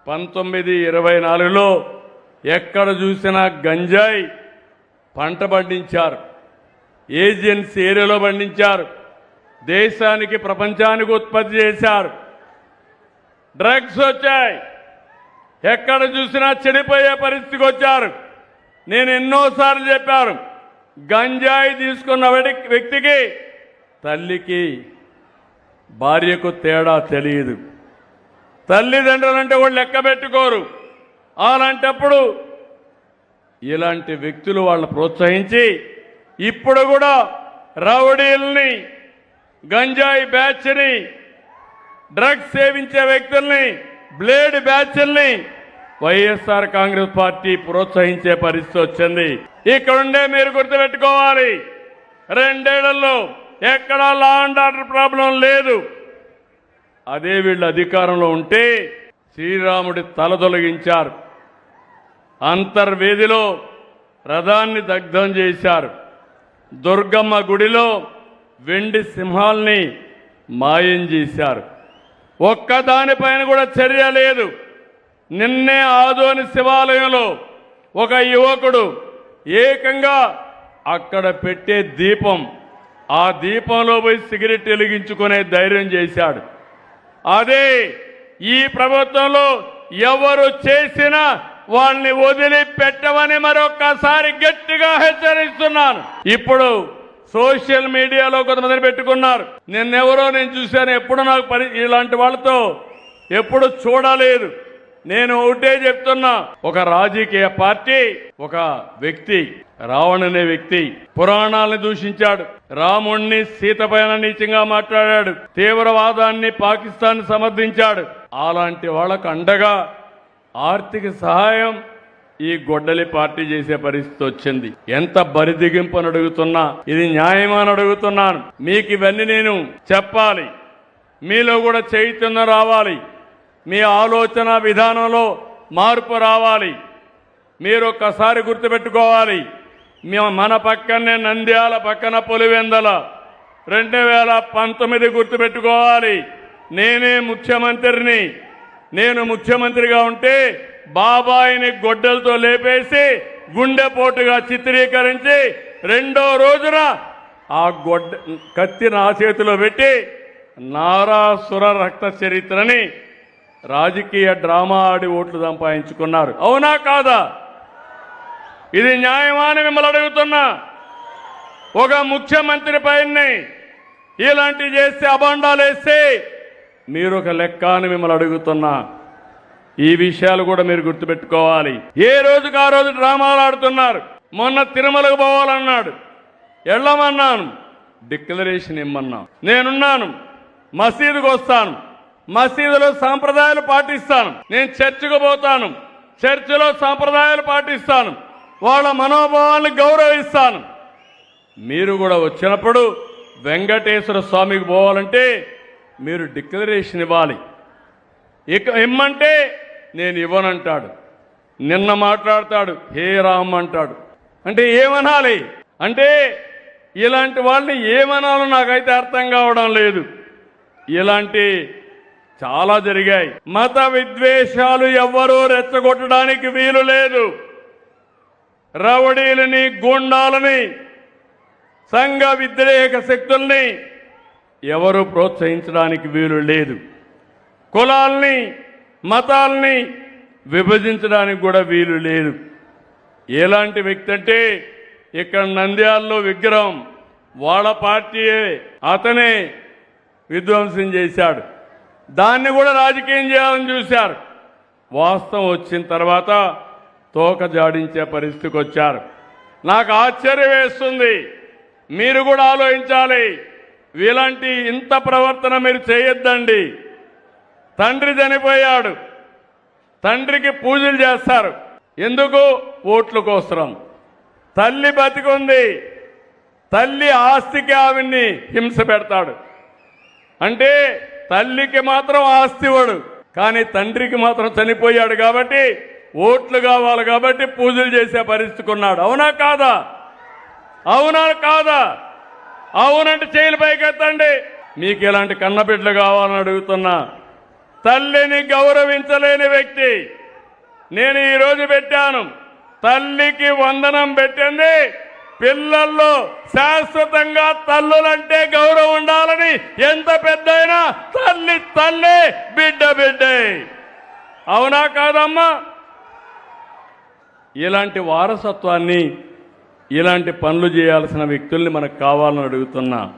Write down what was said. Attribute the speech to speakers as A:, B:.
A: 1924లో ఎక్కడ చూసినా గంజాయి పంట పండించారు, ఏజెన్సీ ఏరియాలో పండించారు, దేశానికి ప్రపంచానికి ఉత్పత్తి చేశారు. డ్రగ్స్ వచ్చాయి, ఎక్కడ చూసినా చెడిపోయే పరిస్థితికి వచ్చారు. నేను ఎన్నోసార్లు చెప్పాను, గంజాయి తీసుకున్న వ్యక్తికి తల్లికి భార్యకు తేడా తెలియదు, తల్లిదండ్రులంటే వాళ్ళు లెక్క పెట్టుకోరు. అలాంటప్పుడు ఇలాంటి వ్యక్తులు వాళ్ళని ప్రోత్సహించి ఇప్పుడు కూడా రౌడీల్ని, గంజాయి బ్యాచ్ని, డ్రగ్స్ సేవించే వ్యక్తుల్ని, బ్లేడ్ బ్యాచ్ల్ని వైఎస్ఆర్ కాంగ్రెస్ పార్టీ ప్రోత్సహించే పరిస్థితి వచ్చింది. ఇక్కడుండే మీరు గుర్తుపెట్టుకోవాలి, 2 ఏళ్లలో ఎక్కడా లా అండ్ ఆర్డర్ ప్రాబ్లం లేదు. అదే వీళ్ళు అధికారంలో ఉంటే శ్రీరాముడి తల తొలగించారు, అంతర్వేదిలో రథాన్ని దగ్ధం చేశారు, దుర్గమ్మ గుడిలో వెండి సింహాల్ని మాయం చేశారు. ఒక్కదానిపైన కూడా చర్య లేదు. నిన్నే ఆదోని శివాలయంలో ఒక యువకుడు ఏకంగా అక్కడ పెట్టే దీపం, ఆ దీపంలో పోయి సిగరెట్ వెలిగించుకునే ధైర్యం చేశాడు. అదే ఈ ప్రభుత్వంలో ఎవరు చేసినా వాళ్ళని వదిలిపెట్టమని మరొక్కసారి గట్టిగా హెచ్చరిస్తున్నాను. ఇప్పుడు సోషల్ మీడియాలో కొంతమంది పెట్టుకున్నారు, నేను చూశాను, ఎప్పుడు నాకు ఇలాంటి వాళ్ళతో ఎప్పుడు చూడలేదు. నేను ఒకటే చెప్తున్నా, ఒక రాజకీయ పార్టీ, ఒక వ్యక్తి, రావణ్ అనే వ్యక్తి పురాణాలను దూషించాడు, రాముణ్ణి సీత పైన నీచంగా మాట్లాడాడు, తీవ్రవాదాన్ని పాకిస్తాన్ సమర్థించాడు. అలాంటి వాళ్ళకు అండగా ఆర్థిక సహాయం ఈ గొడ్డలి పార్టీ చేసే పరిస్థితి వచ్చింది. ఎంత బరిదిగింపు అని అడుగుతున్నా, ఇది న్యాయమా అని అడుగుతున్నాను. మీకు ఇవన్నీ నేను చెప్పాలి, మీలో కూడా చైతన్యం రావాలి, మీ ఆలోచన విధానంలో మార్పు రావాలి. మీరు ఒక్కసారి గుర్తుపెట్టుకోవాలి, మన పక్కనే నంద్యాల పక్కన పులివెందల 2019 గుర్తుపెట్టుకోవాలి. నేనే ముఖ్యమంత్రిని. నేను ముఖ్యమంత్రిగా ఉంటే బాబాయిని గొడ్డలతో లేపేసి గుండెపోటుగా చిత్రీకరించి 2వ రోజున ఆ కత్తి నా చేతిలో పెట్టి నారాసుర రక్త చరిత్రని రాజకీయ డ్రామా ఆడి ఓట్లు సంపాదించుకున్నారు. అవునా కాదా? ఇది న్యాయమా అని మిమ్మల్ని అడుగుతున్నా. ఒక ముఖ్యమంత్రి పైన ఇలాంటి చేస్తే, అబాండాలు వేస్తే మీరు ఒక లెక్క అని మిమ్మల్ని అడుగుతున్నా. ఈ విషయాలు కూడా మీరు గుర్తుపెట్టుకోవాలి. ఏ రోజుకు ఆ రోజు డ్రామాలు ఆడుతున్నారు. మొన్న తిరుమలకు పోవాలన్నాడు, వెళ్ళమన్నాను, డిక్లరేషన్ ఇమ్మన్నా, నేనున్నాను, మసీదుకు వస్తాను, మసీదులో సాంప్రదాయాలు పాటిస్తాను, నేను చర్చికి పోతాను, చర్చిలో సాంప్రదాయాలు పాటిస్తాను, వాళ్ళ మనోభావాలను గౌరవిస్తాను. మీరు కూడా వచ్చినప్పుడు వెంకటేశ్వర స్వామికి పోవాలంటే మీరు డిక్లరేషన్ ఇవ్వాలి. ఇక ఇమ్మంటే నేను ఇవ్వనంటాడు, నిన్న మాట్లాడతాడు హే రామ్ అంటాడు. అంటే ఏమనాలి? అంటే ఇలాంటి వాళ్ళని ఏమనాలో నాకైతే అర్థం కావడం లేదు. ఇలాంటి చాలా జరిగాయి. మత విద్వేషాలు ఎవ్వరూ రెచ్చగొట్టడానికి వీలు లేదు. రౌడీలని, గూండాలని, సంఘ వ్యతిరేక శక్తుల్ని ఎవరు ప్రోత్సహించడానికి వీలు లేదు. కులాల్ని, మతాల్ని విభజించడానికి కూడా వీలు లేదు. ఎలాంటి వ్యక్తి అంటే, ఇక్కడ నంద్యాలలో విగ్రహం వాళ్ళ పార్టీయే, అతనే విధ్వంసం చేశాడు. దాన్ని కూడా రాజకీయం చేయాలని చూశారు. వాస్తవం వచ్చిన తర్వాత తోక జాడించే పరిస్థితికి వచ్చారు. నాకు ఆశ్చర్యం వేస్తుంది. మీరు కూడా ఆలోచించాలి, ఇలాంటి ఇంత ప్రవర్తన మీరు చేయొద్దండి. తండ్రి చనిపోయాడు, తండ్రికి పూజలు చేస్తారు. ఎందుకు? ఓట్ల కోసం. తల్లి బతికుంది, తల్లి ఆస్తికి ఆవిడ్ని హింస పెడతాడు. అంటే తల్లికి మాత్రం ఆస్తి ఇవ్వడు, కానీ తండ్రికి మాత్రం చనిపోయాడు కాబట్టి ఓట్లు కావాలి కాబట్టి పూజలు చేసే పరిస్థితికి ఉన్నాడు. అవునా కాదా? అవునా కాదా? అవునంటే చేతులు పైకెత్తండి. మీకు ఇలాంటి కన్నబిడ్డలు కావాలని అడుగుతున్నా. తల్లిని గౌరవించలేని వ్యక్తి. నేను ఈరోజు పెట్టాను, తల్లికి వందనం పెట్టింది పిల్లల్లో శాశ్వతంగా తల్లులంటే గౌరవం ఉండాలని. ఎంత పెద్దయినా తల్లి తల్లే, బిడ్డ బిడ్డే. అవునా కాదమ్మా? ఇలాంటి వారసత్వాన్ని, ఇలాంటి పనులు చేయాల్సిన వ్యక్తుల్ని మనకు కావాలని అడుగుతున్నా.